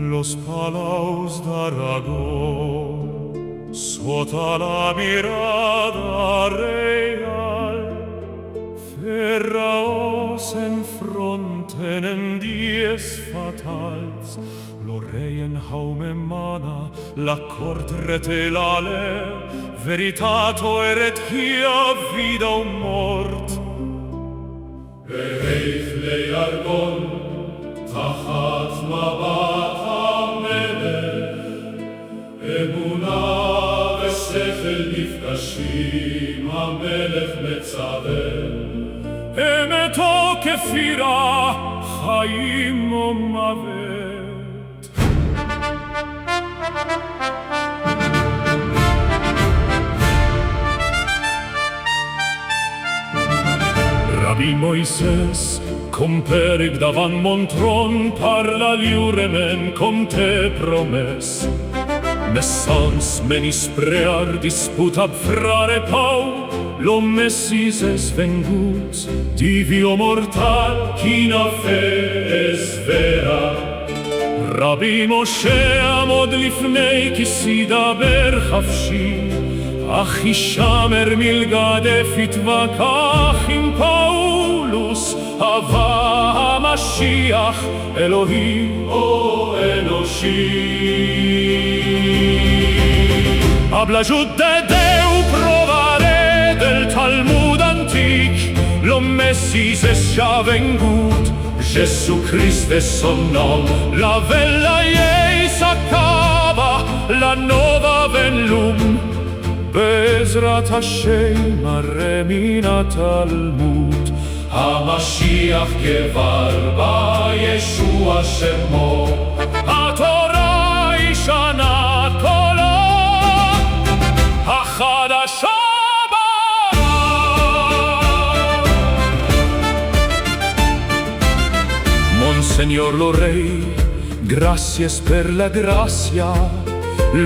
los palaos d'Aragon, sotto la mirada real, Ferraos enfronten en dies fatals, lo reien haume mana, la cort retelale, veritato eret hia vida o mort. ואיך לירגון תחת מבט המלך, אמונה ושכל נפגשים, המלך מצווה. אמת או כפירה, חיים או מוות. Rabbi Moises, compere davan montron, parla liuremen com te promes. Messans menis prear disputa frare Pau, lo Messises vengut, divio mortal, china fe es vera. Rabbi Moshe amod lifnei kisidaber חפשי, אך ישמר מלגדף יתווכח עם פאולוס, הבא המשיח, אלוהים או אנושי. Habla de Deu provare del Talmud antic, lo Messises ja vengut, Gesù Christe son nom, la vella ei s'acaba, la nova venlum. בעזרת השם מראה מן התלמוד, המשיח כבר בא, ישוע שמו. התורה ישנה קולה, החדשה באה. Monseñor lo rey, gracias per la gracia,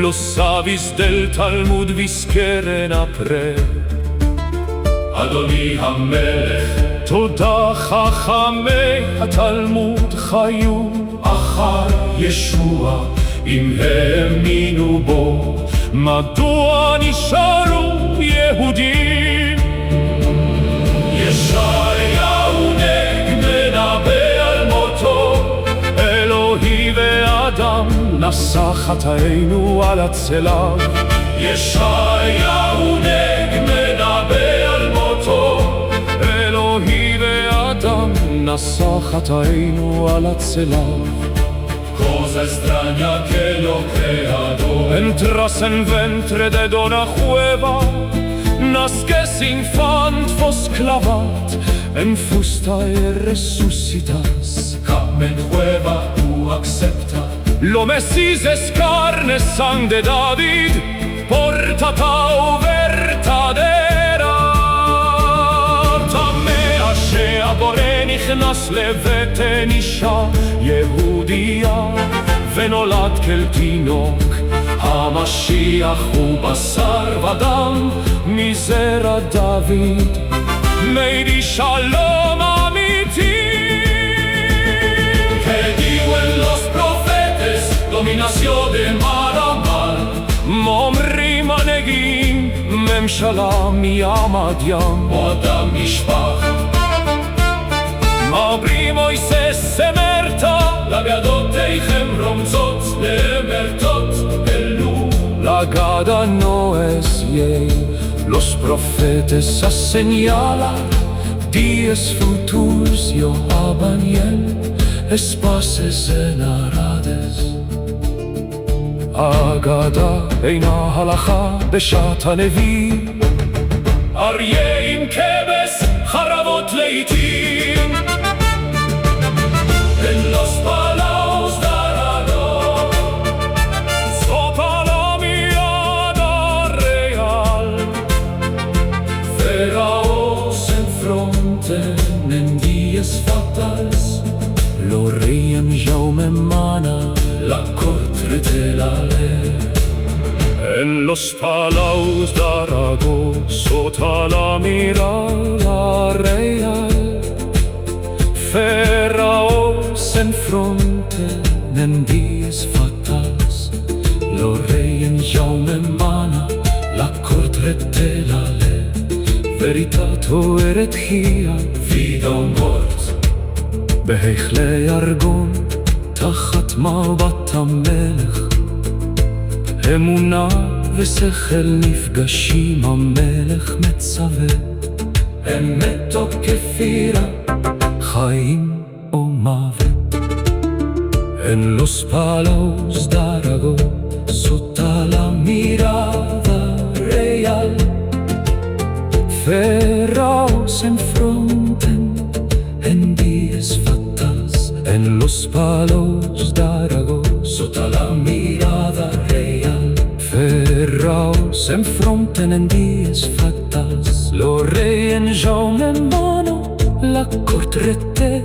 los savis del Talmud visqueren apre. אדוני המלך, תודה חכמי התלמוד חיו אחר ישוע, אם האמינו בו, מדוע נשארו יהודים? ישעיהו מנבא על מותו, אלוהי ואדם נשא חטאינו על הצלב. ישעיהו מנבא על מותו, אלוהי ואדם נשא חטאינו על הצלב. cosa extraña que lo creador Entras en ventre de dona Jueva, nasces infant fos clavat, en fusta e resucitas. Camen Jueva tu accepta, Lo Messises carne sang de David, porta pau vertadera. תמה שהבורא נכנס לבטן אישה יהודיה, ונולד כל תינוק. המשיח הוא בשר ודם, מזרע דוד, מביא שלום אמיתי. dominación de mar a mar, אומרים הנגיעים, ממשלה מימד ים, או אדם משפח. אומרים מויסס אמרתה, לבידותיכם רומזות לאמרתות אלו. Lagada no es yey, los profetas señalan días futuros yo abaniel, espaces en arades. אגדה אינה הלכה בשעת הנביא, אריה עם כבש חרבות לעתים. En los palaos d'Aragon, sota la mirada real, Feraos enfronten en dies fatals, lo reien jaume mana, la cort retelale. En los palaos d'Aragón, sota la mirada real, Ferraos enfronten en días fatals. Lo rei en Jaume mana, la cort retelale, veritato eretchia, vida o mort. בהיכלי ארגון, תחת מבט המלך, אמונה ושכל נפגשים, המלך מצווה, אמת או כפירה, חיים או מוות. En los palos d'Aragó, sota la mirada real, Ferraos enfronten en días fatals. En los palos d'Aragó, sota la mirada real, Ferraos enfronten en días fatals. Lo rei en Jaume mana, la cort rete